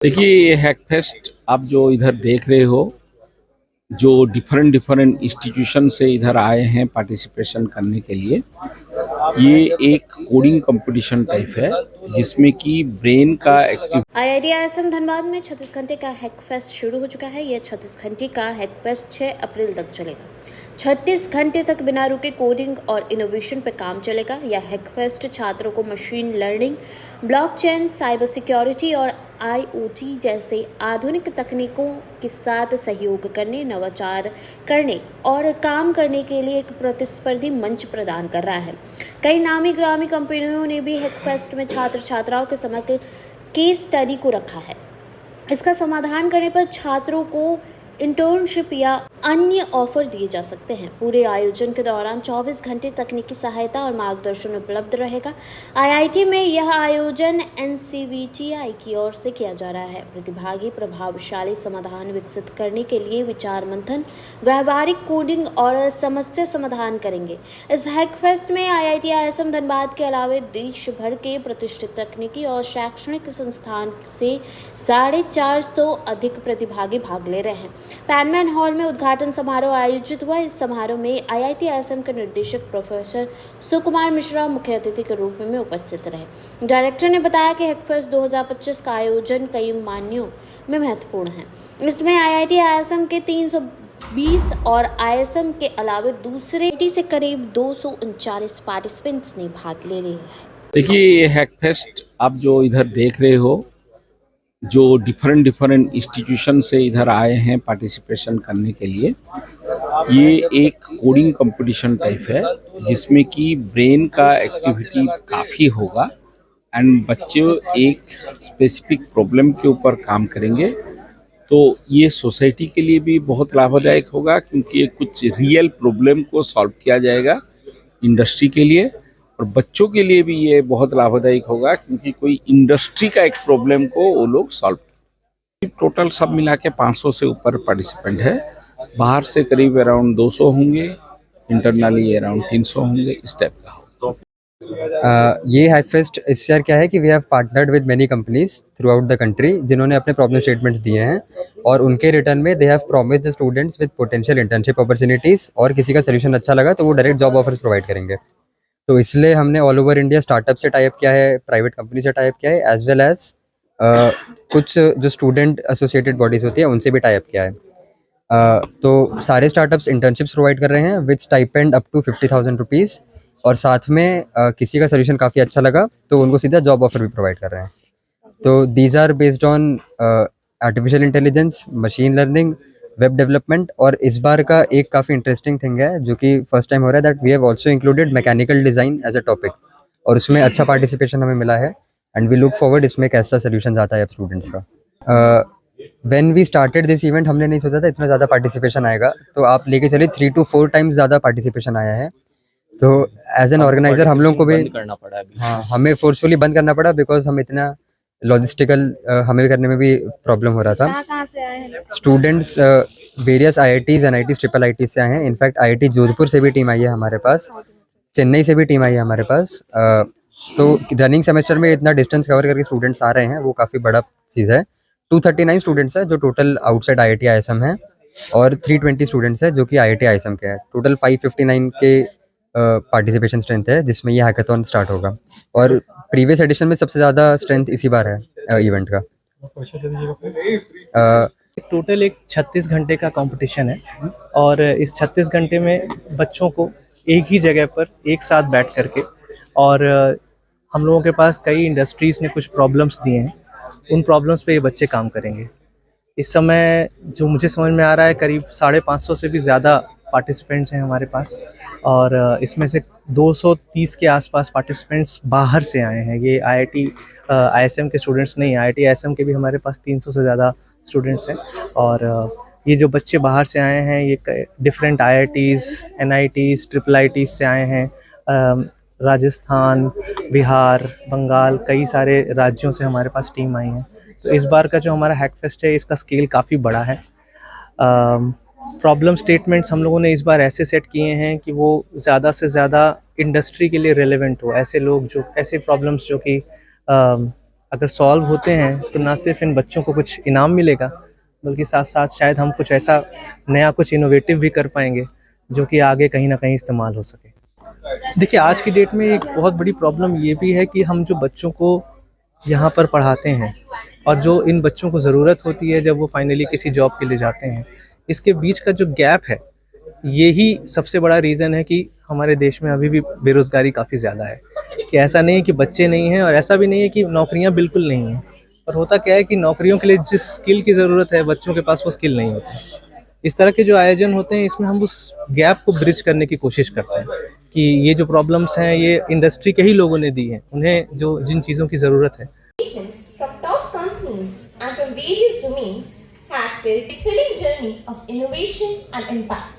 देखिए ये हैकफेस्ट आप जो इधर देख रहे हो, जो डिफरेंट डिफरेंट इंस्टीट्यूशन से इधर आए हैं पार्टिसिपेशन करने के लिए। ये एक कोडिंग कंपटीशन टाइप है जिसमें कि ब्रेन का एक्टिव। आईआईटी आईएसएम धनबाद में 36 घंटे का हैक फेस्ट शुरू हो चुका है। यह 36 घंटे का हैक फेस्ट 6 अप्रैल तक चलेगा। 36 घंटे तक बिना रुके कोडिंग और इनोवेशन पर काम चलेगा। यह हैक फेस्ट छात्रों को machine learning, blockchain, cyber security और आईओटी जैसे आधुनिक तकनीकों के साथ सहयोग करने, नवाचार करने और काम करने के लिए एक प्रतिस्पर्धी मंच प्रदान कर रहा है। कई नामी ग्रामी कंपनियों ने भी हैक फेस्ट में छात्र छात्राओं के समक्ष केस स्टडी को रखा है। इसका समाधान करने पर छात्रों को इंटर्नशिप या अन्य ऑफर दिए जा सकते हैं। पूरे आयोजन के दौरान 24 घंटे तकनीकी सहायता और मार्गदर्शन उपलब्ध रहेगा। आईआईटी में यह आयोजन एनसीवीटीआई की ओर से किया जा रहा है। प्रतिभागी प्रभावशाली समाधान विकसित करने के लिए विचार मंथन, व्यवहारिक कोडिंग और समस्या समाधान करेंगे। इस हैकफेस्ट में आईआईटी आईएसएम धनबाद के अलावा देश भर के प्रतिष्ठित तकनीकी और शैक्षणिक संस्थान से 450 अधिक प्रतिभागी भाग ले रहे हैं। पैनमैन हॉल में उद्घाटन समारोह आयोजित हुआ। इस समारोह में आईआईटी आईएसएम के निर्देशक प्रोफेसर सुकुमार मिश्रा मुख्य अतिथि के रूप में उपस्थित रहे। डायरेक्टर ने बताया कि हैकफेस्ट 2025 का आयोजन कई मायनों में महत्वपूर्ण है। इसमें आईआईटी आईएसएम के 320 और आईएसएम के अलावा दूसरे आईआईटी से करीब 239 पार्टिसिपेंट्स ने भाग ले रहे हैं। देखिए ये हैकफेस्ट आप जो इधर देख रहे हो, जो डिफरेंट डिफरेंट इंस्टीट्यूशन से इधर आए हैं पार्टिसिपेशन करने के लिए। ये एक कोडिंग कंपटीशन टाइप है जिसमें कि ब्रेन का एक्टिविटी काफ़ी होगा एंड बच्चे एक स्पेसिफिक प्रॉब्लम के ऊपर काम करेंगे। तो ये सोसाइटी के लिए भी बहुत लाभदायक होगा क्योंकि ये कुछ रियल प्रॉब्लम को सॉल्व किया जाएगा इंडस्ट्री के लिए, और बच्चों के लिए भी ये बहुत लाभदायक होगा क्योंकि कोई इंडस्ट्री का एक प्रॉब्लम को वो लोग सॉल्व। टोटल सब मिला के 500 से ऊपर पार्टिसिपेंट है। बाहर से करीब अराउंड 200 होंगे, इंटरनली अराउंड 300 होंगे, इस टाइप का हो। ये हैकफेस्ट इस ईयर क्या है कि we have partnered with many companies throughout the country जिन्होंने अपने प्रॉब्लम स्टेटमेंट्स दिए हैं और उनके रिटर्न में they have promised the students with potential internship opportunities, और किसी का सोल्यूशन अच्छा लगा तो वो डायरेक्ट जॉब ऑफर्स प्रोवाइड करेंगे। तो इसलिए हमने ऑल ओवर इंडिया स्टार्टअप से टाइप किया है, प्राइवेट कंपनी से टाइप किया है, एज वेल एज कुछ जो स्टूडेंट एसोसिएटेड बॉडीज होती है उनसे भी टाइप किया है। तो सारे स्टार्टअप्स इंटर्नशिप्स प्रोवाइड कर रहे हैं with stipend up to 50,000 rupees, और साथ में किसी का सोल्यूशन काफ़ी अच्छा लगा तो उनको सीधा जॉब ऑफर भी प्रोवाइड कर रहे हैं। तो these are based on artificial intelligence, machine learning, web development, और इस बार का एक काफ़ी इंटरेस्टिंग थिंग है जो कि फर्स्ट टाइम हो रहा है, that we have also included mechanical design as a topic, और उसमें अच्छा पार्टिसिपेशन हमें मिला है एंड वी लुक फॉरवर्ड इसमें कैसा सोल्यूशन आता है अब स्टूडेंट्स का। When we started this event हमने नहीं सोचा था इतना ज़्यादा पार्टिसिपेशन आएगा, तो आप लेके चलिए 3 to 4 टाइम्स ज़्यादा पार्टिसिपेशन आया है। तो एज एन ऑर्गेनाइजर हम लोग को भी करना पड़ा अभी। हाँ, हमें फोर्सफुली बंद करना पड़ा बिकॉज हम इतना लॉजिस्टिकल हमें करने में भी प्रॉब्लम हो रहा था। कहाँ से आए हैं students various IITs, NITs, triple ITs से आए हैं। इनफैक्ट आईआईटी जोधपुर से भी टीम आई है हमारे पास, चेन्नई से भी टीम आई है हमारे पास। तो रनिंग सेमेस्टर में इतना डिस्टेंस कवर करके स्टूडेंट्स आ रहे हैं, वो काफ़ी बड़ा चीज़ है। 239 स्टूडेंट्स है जो टोटल आउटसाइड आईआईटी आईएसएम है, और 320 स्टूडेंट्स है जो कि आईआईटी आईएसएम के हैं। टोटल 559 के पार्टिसिपेशन स्ट्रेंथ है जिसमें ये हैकाथॉन स्टार्ट होगा, और प्रीवियस एडिशन में सबसे ज़्यादा स्ट्रेंथ इसी बार है इवेंट का। टोटल एक 36 घंटे का कंपटीशन है, और इस 36 घंटे में बच्चों को एक ही जगह पर एक साथ बैठ करके, और हम लोगों के पास कई इंडस्ट्रीज़ ने कुछ प्रॉब्लम्स दिए हैं, उन प्रॉब्लम्स पे ये बच्चे काम करेंगे। इस समय जो मुझे समझ में आ रहा है करीब 550 से भी ज़्यादा पार्टिसिपेंट्स हैं हमारे पास, और इसमें से 230 के आसपास पार्टिसिपेंट्स बाहर से आए हैं। ये आईआईटी आईएसएम के स्टूडेंट्स नहीं, आईआईटी आईएसएम के भी हमारे पास 300 से ज़्यादा स्टूडेंट्स हैं। और ये जो बच्चे बाहर से आए हैं ये डिफरेंट आईआईटीज़, एनआईटीज़, ट्रिपल आईटीज़ से आए हैं। राजस्थान, बिहार, बंगाल, कई सारे राज्यों से हमारे पास टीम आई है। तो इस बार का जो हमारा हैकफेस्ट है इसका स्केल काफ़ी बड़ा है। प्रॉब्लम स्टेटमेंट्स हम लोगों ने इस बार ऐसे सेट किए हैं कि वो ज़्यादा से ज़्यादा इंडस्ट्री के लिए रेलेवेंट हो। ऐसे लोग जो ऐसे प्रॉब्लम्स जो कि अगर सॉल्व होते हैं तो ना सिर्फ इन बच्चों को कुछ इनाम मिलेगा, बल्कि साथ साथ शायद हम कुछ ऐसा नया कुछ इनोवेटिव भी कर पाएंगे जो कि आगे कहीं ना कहीं इस्तेमाल हो सके। देखिए, आज की डेट में एक बहुत बड़ी प्रॉब्लम ये भी है कि हम जो बच्चों को यहाँ पर पढ़ाते हैं और जो इन बच्चों को ज़रूरत होती है जब वो फाइनली किसी जॉब के लिए जाते हैं, इसके बीच का जो गैप है, यही सबसे बड़ा रीज़न है कि हमारे देश में अभी भी बेरोज़गारी काफ़ी ज़्यादा है। कि ऐसा नहीं है कि बच्चे नहीं हैं और ऐसा भी नहीं है कि नौकरियाँ बिल्कुल नहीं हैं, पर होता क्या है कि नौकरियों के लिए जिस स्किल की ज़रूरत है, बच्चों के पास वो स्किल नहीं होती है। इस तरह के जो आयोजन होते हैं, इसमें हम उस गैप को ब्रिज करने की कोशिश करते हैं कि ये जो प्रॉब्लम्स हैं, ये इंडस्ट्री के ही लोगों ने दी हैं, उन्हें जो जिन चीज़ों की ज़रूरत है। Statements from top companies and from various domains have faced a thrilling journey of innovation and impact.